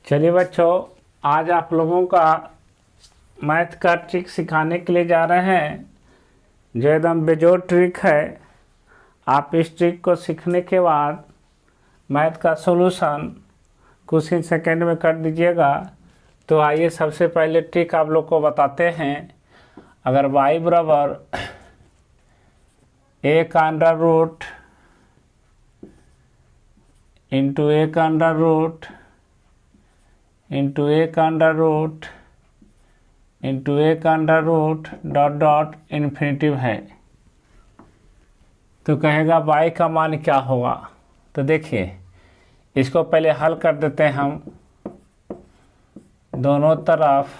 चलिए बच्चों, आज आप लोगों का मैथ का ट्रिक सिखाने के लिए जा रहे हैं जो एकदम बेजोड़ ट्रिक है। आप इस ट्रिक को सीखने के बाद मैथ का सॉल्यूशन कुछ ही सेकंड में कर दीजिएगा। तो आइए सबसे पहले ट्रिक आप लोग को बताते हैं। अगर y बराबर a का अंडर रूट इंटू a का अंडर रूट इंटू a का अंडर रूट इंटू a का under root dot dot infinitive है, तो कहेगा y का मान क्या होगा। तो देखिए, इसको पहले हल कर देते हैं हम। दोनों तरफ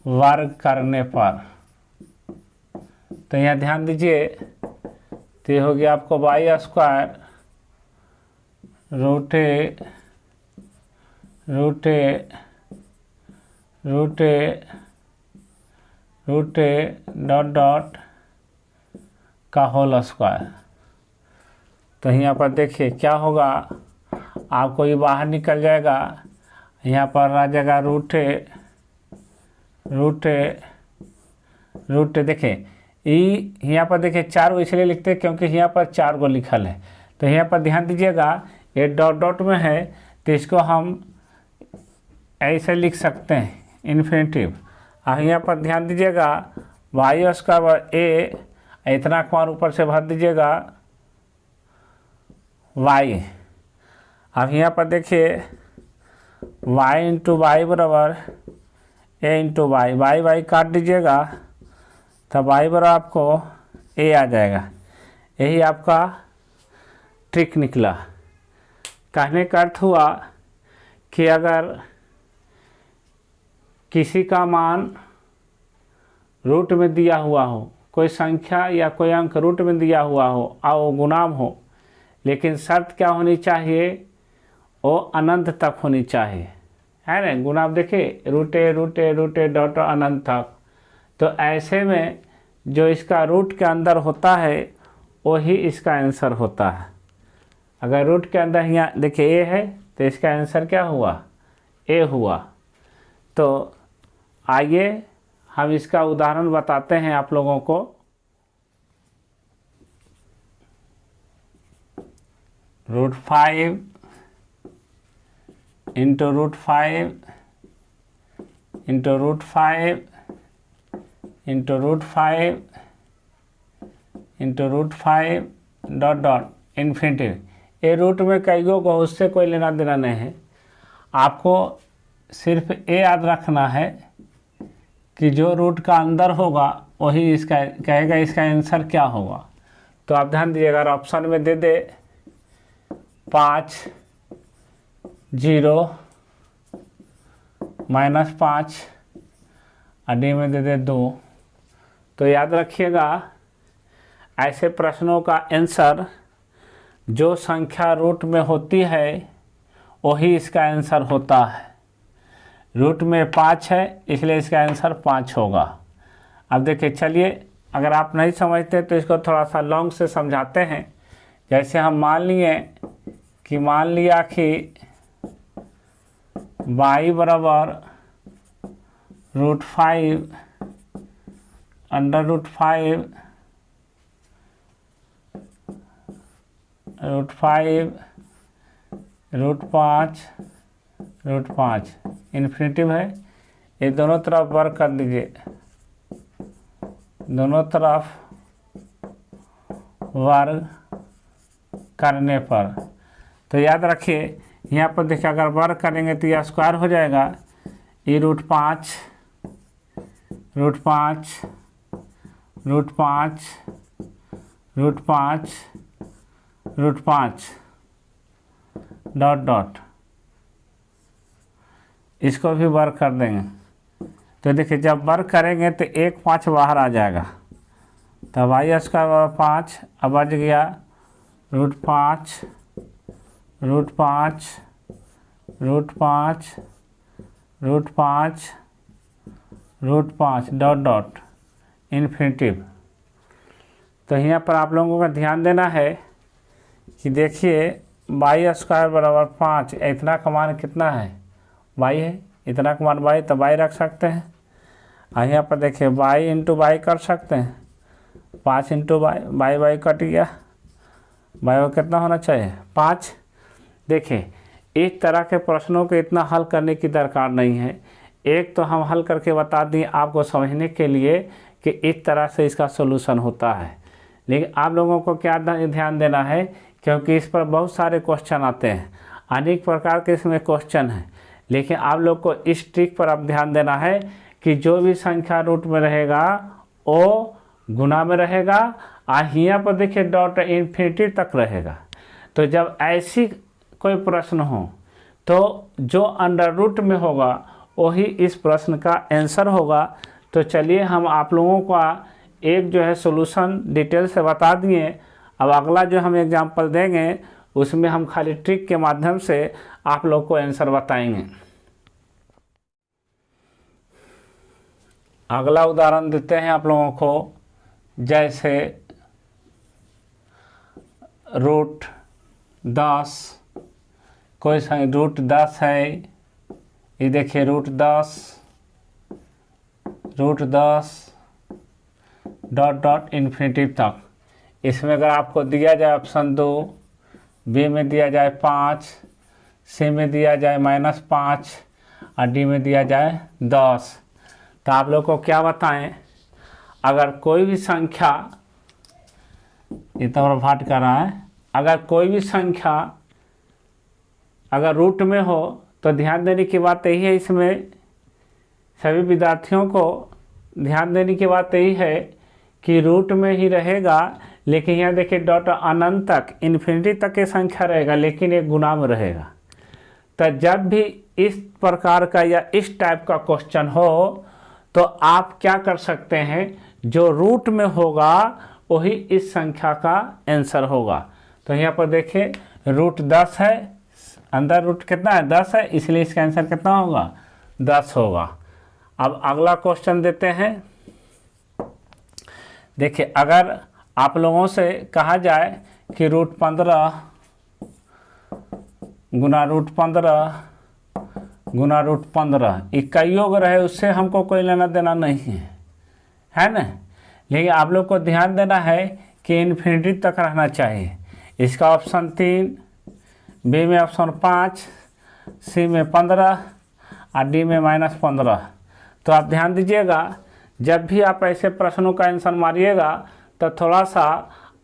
वर्ग करने पर, तो यहाँ ध्यान दीजिए, तो ये हो गया आपको y square root a root a root a root a dot dot का होल स्क्वायर। तो यहाँ पर देखिए क्या होगा, आपको ये बाहर निकल जाएगा। यहाँ पर आ जाएगा root a root a root ए। देखिए ई यहाँ पर देखिए 4 को इसलिए लिखते हैं क्योंकि यहाँ पर 4 को लिखल है। तो यहाँ पर ध्यान दीजिएगा, ये डॉट डॉट में है तो इसको हम ऐसे लिख सकते हैं इन्फिनिटिव। और यहाँ पर ध्यान दीजिएगा वाई स्क्वायर ए, इतना मान ऊपर से भर दीजिएगा वाई। अब यहाँ पर देखिए वाई इंटू वाई बराबर ए इंटू वाई, वाई वाई काट दीजिएगा तब वाई बराबर आपको ए आ जाएगा। यही आपका ट्रिक निकला। कहने का अर्थ हुआ कि अगर किसी का मान रूट में दिया हुआ हो, कोई संख्या या कोई अंक रूट में दिया हुआ हो और वो गुणाम हो, लेकिन शर्त क्या होनी चाहिए, वो अनंत तक होनी चाहिए, है ना। गुणाम देखिए रूटे रूटे रूटे डॉट अनंत तक। तो ऐसे में जो इसका रूट के अंदर होता है वही इसका आंसर होता है। अगर रूट के अंदर यहाँ देखिए ए है तो इसका आंसर क्या हुआ, ए हुआ। तो आइए हम इसका उदाहरण बताते हैं आप लोगों को। Root 5 into root 5 into root 5 into root 5 into root 5 dot dot infinitive. ये रूट में कई गो को उससे कोई लेना देना नहीं है। आपको सिर्फ ये याद रखना है कि जो रूट का अंदर होगा वही इसका कहेगा इसका आंसर क्या होगा। तो आप ध्यान दीजिएगा, अगर ऑप्शन में दे दे 5 0 -5 और डी में दे दे 2, तो याद रखिएगा ऐसे प्रश्नों का आंसर जो संख्या रूट में होती है वही इसका आंसर होता है। रूट में 5 है इसलिए इसका आंसर 5 होगा। अब देखिए, चलिए अगर आप नहीं समझते तो इसको थोड़ा सा लॉन्ग से समझाते हैं। जैसे हम मान लिया कि y बराबर root 5 under root 5 root 5 root 5 root 5 infinitive है। ये दोनों तरफ वर्क कर दीजिए, दोनों तरफ वर्ग करने पर। तो याद रखिए यहाँ पर देखिए, अगर वर्ग करेंगे तो यह स्क्वायर हो जाएगा। ये root 5 root 5 root 5 root 5 root 5 dot डॉट, इसको भी वर्क कर देंगे। तो देखिए जब वर्क करेंगे तो 1 5 बाहर आ जाएगा, तब वाई स्क्वायर 5 अब बच गया root 5 root 5 root 5 root 5 root 5 dot dot इन्फिनिटिव। तो यहाँ पर आप लोगों का ध्यान देना है कि देखिए वाई स्क्वायर बराबर 5, इतना का मान कितना है, वाई है, इतना का मान वाई, तो वाई रख सकते हैं। और यहाँ पर देखिए वाई इंटू वाई कर सकते हैं, 5 into y, y y cut गया, वाई कितना होना चाहिए 5। देखिए इस तरह के प्रश्नों को इतना हल करने की दरकार नहीं है, एक तो हम हल करके बता दिए आपको समझने के लिए कि इस तरह से इसका सॉल्यूशन होता है। लेकिन आप लोगों को क्या ध्यान देना है, क्योंकि इस पर बहुत सारे क्वेश्चन आते हैं, अनेक प्रकार के इसमें क्वेश्चन हैं, लेकिन आप लोग को इस ट्रिक पर अब ध्यान देना है कि जो भी संख्या रूट में रहेगा वो गुना में रहेगा, और यहाँ पर देखिए डॉट इन्फिनिटी तक रहेगा। तो जब ऐसी कोई प्रश्न हो तो जो अंडर रूट में होगा वही इस प्रश्न का आंसर होगा। तो चलिए हम आप लोगों का एक जो है सॉल्यूशन डिटेल से बता दिए। अब अगला जो हम एग्जांपल देंगे उसमें हम खाली ट्रिक के माध्यम से आप लोग को आंसर बताएंगे। अगला उदाहरण देते हैं आप लोगों को, जैसे रूट 10, कोई रूट 10 है, ये देखिए रूट 10 डॉट डॉट इन्फिनिटी तक। इसमें अगर आपको दिया जाए ऑप्शन 2, बी में दिया जाए 5, सी में दिया जाए -5 और डी में दिया जाए 10, तो आप लोग को क्या बताएं, अगर कोई भी संख्या, ये तो भाट कर रहा है, अगर कोई भी संख्या अगर रूट में हो तो ध्यान देने की बात यही है, इसमें सभी विद्यार्थियों को ध्यान देने की बात यही है कि रूट में ही रहेगा, लेकिन यहाँ देखिए डॉट अनंत तक इन्फिनिटी तक की संख्या रहेगा, लेकिन एक गुना में रहेगा। तो जब भी इस प्रकार का या इस टाइप का क्वेश्चन हो तो आप क्या कर सकते हैं, जो रूट में होगा वही इस संख्या का आंसर होगा। तो यहाँ पर देखिए रूट 10 है, अंदर रूट कितना है 10 है, इसलिए इसका आंसर कितना होगा 10 होगा। अब अगला क्वेश्चन देते हैं। देखिए अगर आप लोगों से कहा जाए कि रूट 15 गुना रूट 15 गुना रूट 15 इक्का योग रहे, उससे हमको कोई लेना देना नहीं है ना, लेकिन आप लोग को ध्यान देना है कि इन्फिनिटी तक रहना चाहिए। इसका ऑप्शन 3, बी में ऑप्शन 5, सी में 15 और डी में -15। तो आप ध्यान दीजिएगा, जब भी आप ऐसे प्रश्नों का आंसर मारिएगा तो थोड़ा सा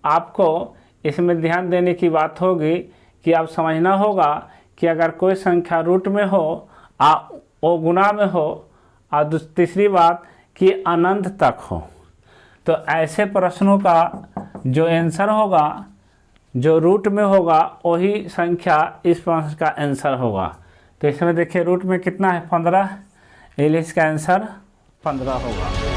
आपको इसमें ध्यान देने की बात होगी कि आप समझना होगा कि अगर कोई संख्या रूट में हो वो गुना में हो, और तीसरी बात कि अनंत तक हो, तो ऐसे प्रश्नों का जो आंसर होगा, जो रूट में होगा वही संख्या इस प्रश्न का आंसर होगा। तो इसमें देखिए रूट में कितना है 15, इसलिए इसका आंसर 15 होगा।